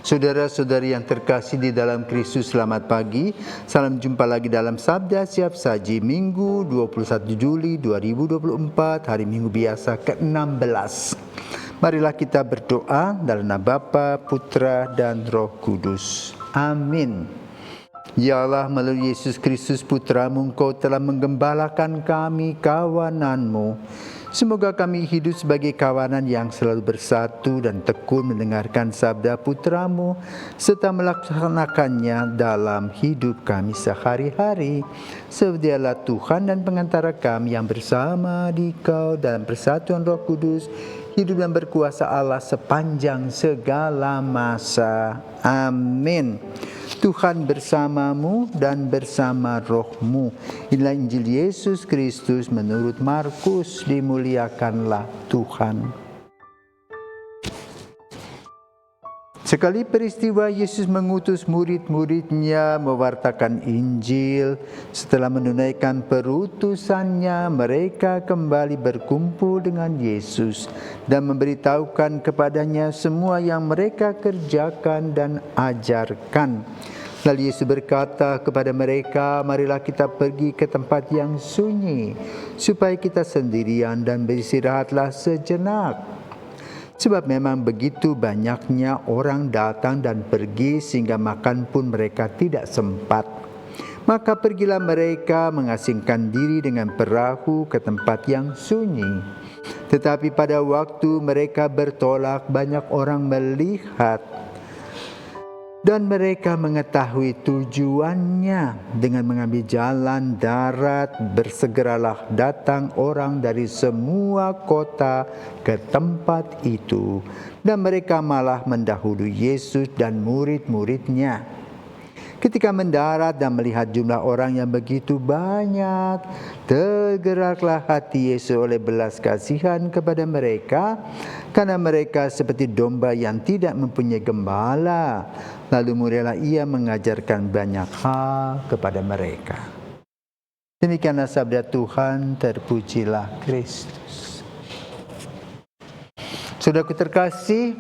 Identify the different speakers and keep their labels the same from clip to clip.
Speaker 1: Saudara-saudari yang terkasih di dalam Kristus, selamat pagi. Salam jumpa lagi dalam Sabda Siap Saji Minggu 21 Juli 2024, hari Minggu biasa ke-16. Marilah kita berdoa dalam nama Bapa, Putra, dan Roh Kudus. Amin. Ya Allah, melalui Yesus Kristus Putramu, Engkau telah menggembalakan kami, kawanan-Mu. Semoga kami hidup sebagai kawanan yang selalu bersatu dan tekun mendengarkan sabda Putramu, serta melaksanakannya dalam hidup kami sehari-hari. Sedialah Tuhan dan pengantara kami yang bersama di Kau dalam persatuan Roh Kudus, hidup dan berkuasa Allah sepanjang segala masa. Amin. Tuhan bersamamu dan bersama rohmu. Inilah Injil Yesus Kristus menurut Markus. Dimuliakanlah Tuhan. Sekali peristiwa Yesus mengutus murid-muridnya mewartakan Injil. Setelah menunaikan perutusannya, mereka kembali berkumpul dengan Yesus dan memberitahukan kepadanya semua yang mereka kerjakan dan ajarkan. Lalu Yesus berkata kepada mereka, marilah kita pergi ke tempat yang sunyi, supaya kita sendirian dan beristirahatlah sejenak. Sebab memang begitu banyaknya orang datang dan pergi sehingga makan pun mereka tidak sempat. Maka pergilah mereka mengasingkan diri dengan perahu ke tempat yang sunyi. Tetapi pada waktu mereka bertolak, banyak orang melihat dan mereka mengetahui tujuannya. Dengan mengambil jalan darat, bersegeralah datang orang dari semua kota ke tempat itu. Dan mereka malah mendahului Yesus dan murid-muridnya. Ketika mendarat dan melihat jumlah orang yang begitu banyak, tergeraklah hati Yesus oleh belas kasihan kepada mereka, karena mereka seperti domba yang tidak mempunyai gembala. Lalu mulailah ia mengajarkan banyak hal kepada mereka. Demikianlah sabda Tuhan, terpujilah Kristus. Saudaraku terkasih,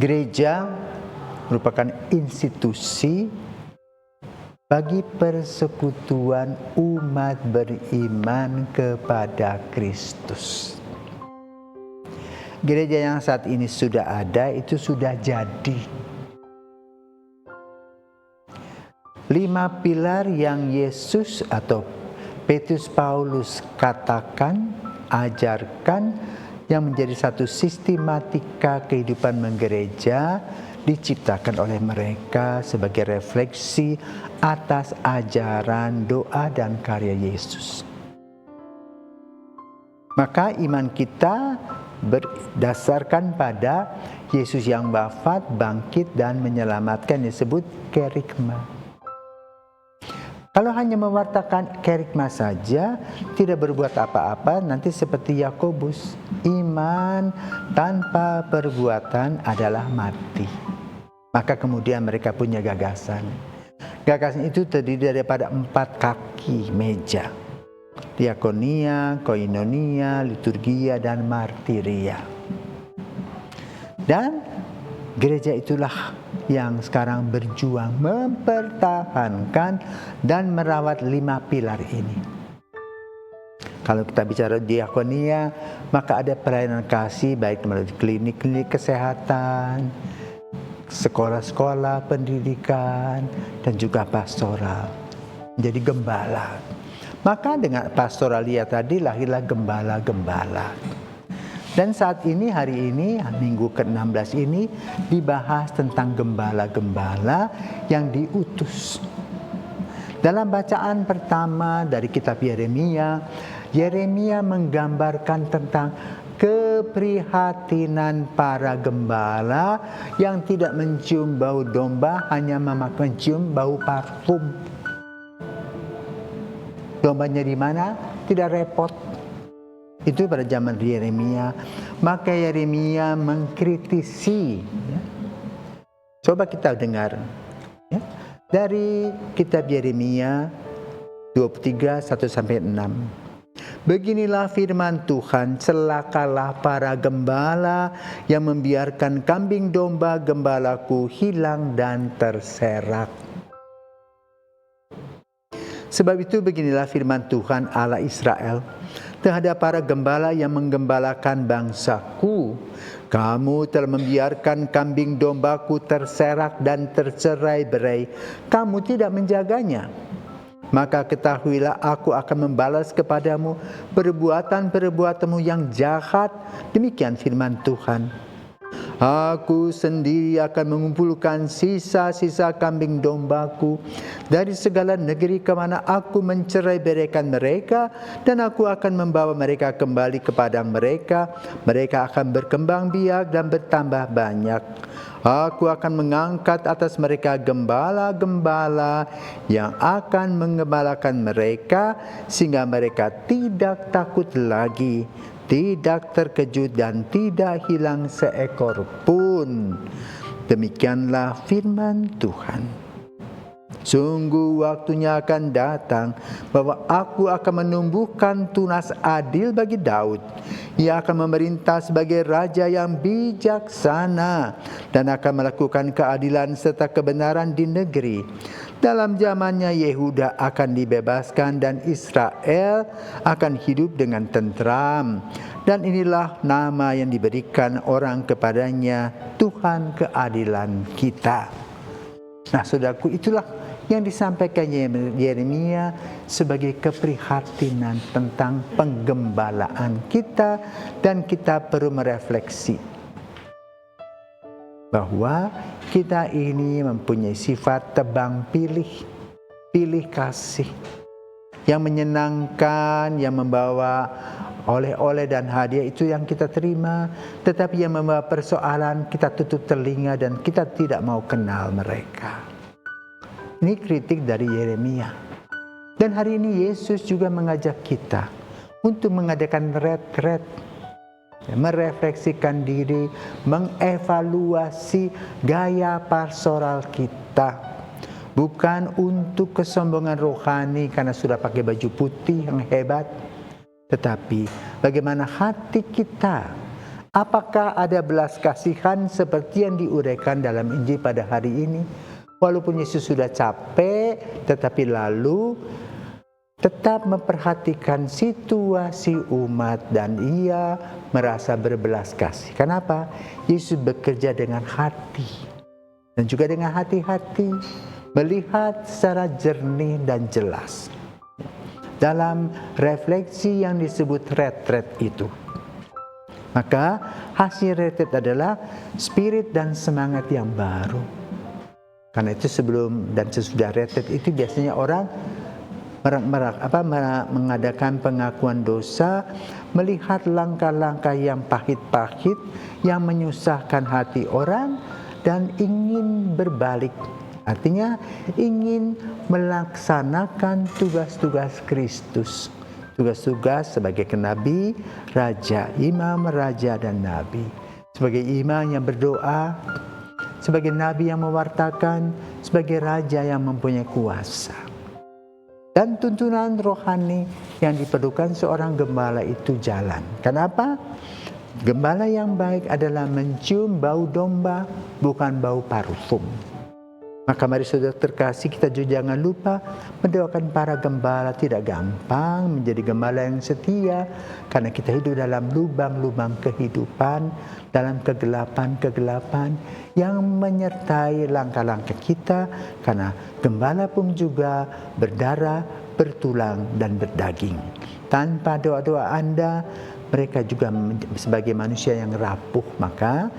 Speaker 1: gereja merupakan institusi bagi persekutuan umat beriman kepada Kristus. Gereja yang saat ini sudah ada itu sudah jadi. 5 pilar yang Yesus atau Petrus Paulus katakan, ajarkan, yang menjadi satu sistematika kehidupan menggereja, diciptakan oleh mereka sebagai refleksi atas ajaran, doa, dan karya Yesus. Maka iman kita berdasarkan pada Yesus yang wafat, bangkit, dan menyelamatkan, disebut kerigma. Kalau hanya mewartakan kerigma saja, tidak berbuat apa-apa, nanti seperti Yakobus, iman tanpa perbuatan adalah mati. Maka kemudian mereka punya gagasan. Gagasan itu terdiri daripada 4 kaki meja. Diakonia, koinonia, liturgia, dan martiria. Dan gereja itulah yang sekarang berjuang mempertahankan dan merawat 5 pilar ini. Kalau kita bicara diakonia, maka ada pelayanan kasih baik melalui klinik-klinik kesehatan, sekolah-sekolah pendidikan, dan juga pastoral. Menjadi gembala. Maka dengan pastoralia tadi lahirlah gembala-gembala. Dan saat ini, hari ini, minggu ke-16 ini, dibahas tentang gembala-gembala yang diutus. Dalam bacaan pertama dari kitab Yeremia, Yeremia menggambarkan tentang keprihatinan para gembala yang tidak mencium bau domba, hanya mencium bau parfum. Dombanya di mana? Tidak repot. Itu pada zaman Yeremia. Maka Yeremia mengkritisi. Coba kita dengar. Dari kitab Yeremia 23, 1-6. Beginilah firman Tuhan, celakalah para gembala yang membiarkan kambing domba gembalaku hilang dan terserak. Sebab itu beginilah firman Tuhan Allah Israel terhadap para gembala yang menggembalakan bangsaku. Kamu telah membiarkan kambing dombaku terserak dan tercerai-berai. Kamu tidak menjaganya. Maka ketahuilah aku akan membalas kepadamu perbuatan-perbuatanmu yang jahat. Demikian firman Tuhan. Aku sendiri akan mengumpulkan sisa-sisa kambing dombaku dari segala negeri kemana aku mencerai-beraikan mereka, dan aku akan membawa mereka kembali kepada mereka. Mereka akan berkembang biak dan bertambah banyak. Aku akan mengangkat atas mereka gembala-gembala yang akan menggembalakan mereka, sehingga mereka tidak takut lagi, tidak terkejut dan tidak hilang seekor pun. Demikianlah firman Tuhan. Sungguh waktunya akan datang bahwa aku akan menumbuhkan tunas adil bagi Daud. Ia akan memerintah sebagai raja yang bijaksana dan akan melakukan keadilan serta kebenaran di negeri. Dalam zamannya Yehuda akan dibebaskan dan Israel akan hidup dengan tentram. Dan inilah nama yang diberikan orang kepadanya, Tuhan keadilan kita. Nah, saudaraku, itulah yang disampaikan Yeremia sebagai keprihatinan tentang penggembalaan kita, dan kita perlu merefleksi bahwa kita ini mempunyai sifat tebang pilih kasih yang menyenangkan, yang membawa oleh-oleh dan hadiah itu yang kita terima, tetapi yang membawa persoalan kita tutup telinga dan kita tidak mau kenal mereka. Ini kritik dari Yeremia. Dan hari ini Yesus juga mengajak kita untuk mengadakan retret, merefleksikan diri, mengevaluasi gaya pastoral kita. Bukan untuk kesombongan rohani karena sudah pakai baju putih yang hebat, tetapi bagaimana hati kita. Apakah ada belas kasihan seperti yang diuraikan dalam Injil pada hari ini? Walaupun Yesus sudah capek, tetapi lalu tetap memperhatikan situasi umat dan ia merasa berbelas kasih. Kenapa? Yesus bekerja dengan hati dan juga dengan hati-hati, melihat secara jernih dan jelas dalam refleksi yang disebut retret itu. Maka hasil retret adalah spirit dan semangat yang baru. Karena itu sebelum dan sesudah retret itu biasanya orang mengadakan pengakuan dosa, melihat langkah-langkah yang pahit-pahit, yang menyusahkan hati orang, dan ingin berbalik. Artinya ingin melaksanakan tugas-tugas Kristus. Tugas-tugas sebagai nabi, raja, imam, raja, dan nabi. Sebagai imam yang berdoa, sebagai nabi yang mewartakan, sebagai raja yang mempunyai kuasa. Dan tuntunan rohani yang diperlukan seorang gembala itu jalan. Kenapa? Gembala yang baik adalah mencium bau domba, bukan bau parfum. Maka mari saudara terkasih, kita juga jangan lupa mendoakan para gembala. Tidak gampang menjadi gembala yang setia, karena kita hidup dalam lubang-lubang kehidupan, dalam kegelapan-kegelapan yang menyertai langkah-langkah kita. Karena gembala pun juga berdarah, bertulang, dan berdaging. Tanpa doa-doa Anda, mereka juga sebagai manusia yang rapuh. Maka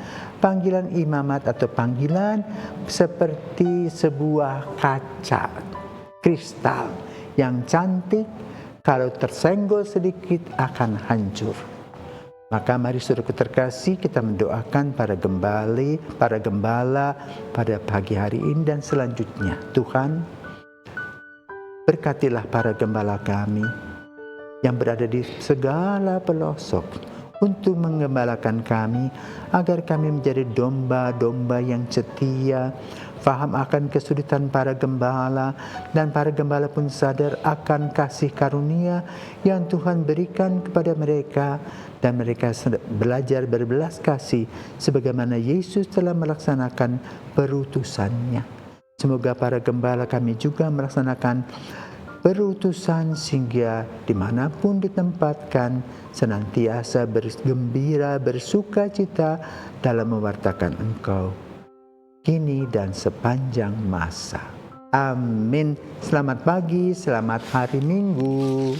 Speaker 1: panggilan imamat atau panggilan seperti sebuah kaca kristal yang cantik, kalau tersenggol sedikit akan hancur. Maka mari saudaraku terkasih, kita mendoakan para gembala pada pagi hari ini dan selanjutnya. Tuhan, berkatilah para gembala kami yang berada di segala pelosok, untuk menggembalakan kami, agar kami menjadi domba-domba yang setia, faham akan kesulitan para gembala, dan para gembala pun sadar akan kasih karunia yang Tuhan berikan kepada mereka, dan mereka belajar berbelas kasih sebagaimana Yesus telah melaksanakan perutusannya. Semoga para gembala kami juga melaksanakan perutusan sehingga dimanapun ditempatkan senantiasa bergembira, bersuka cita dalam mewartakan Engkau, kini dan sepanjang masa. Amin. Selamat pagi, selamat hari Minggu.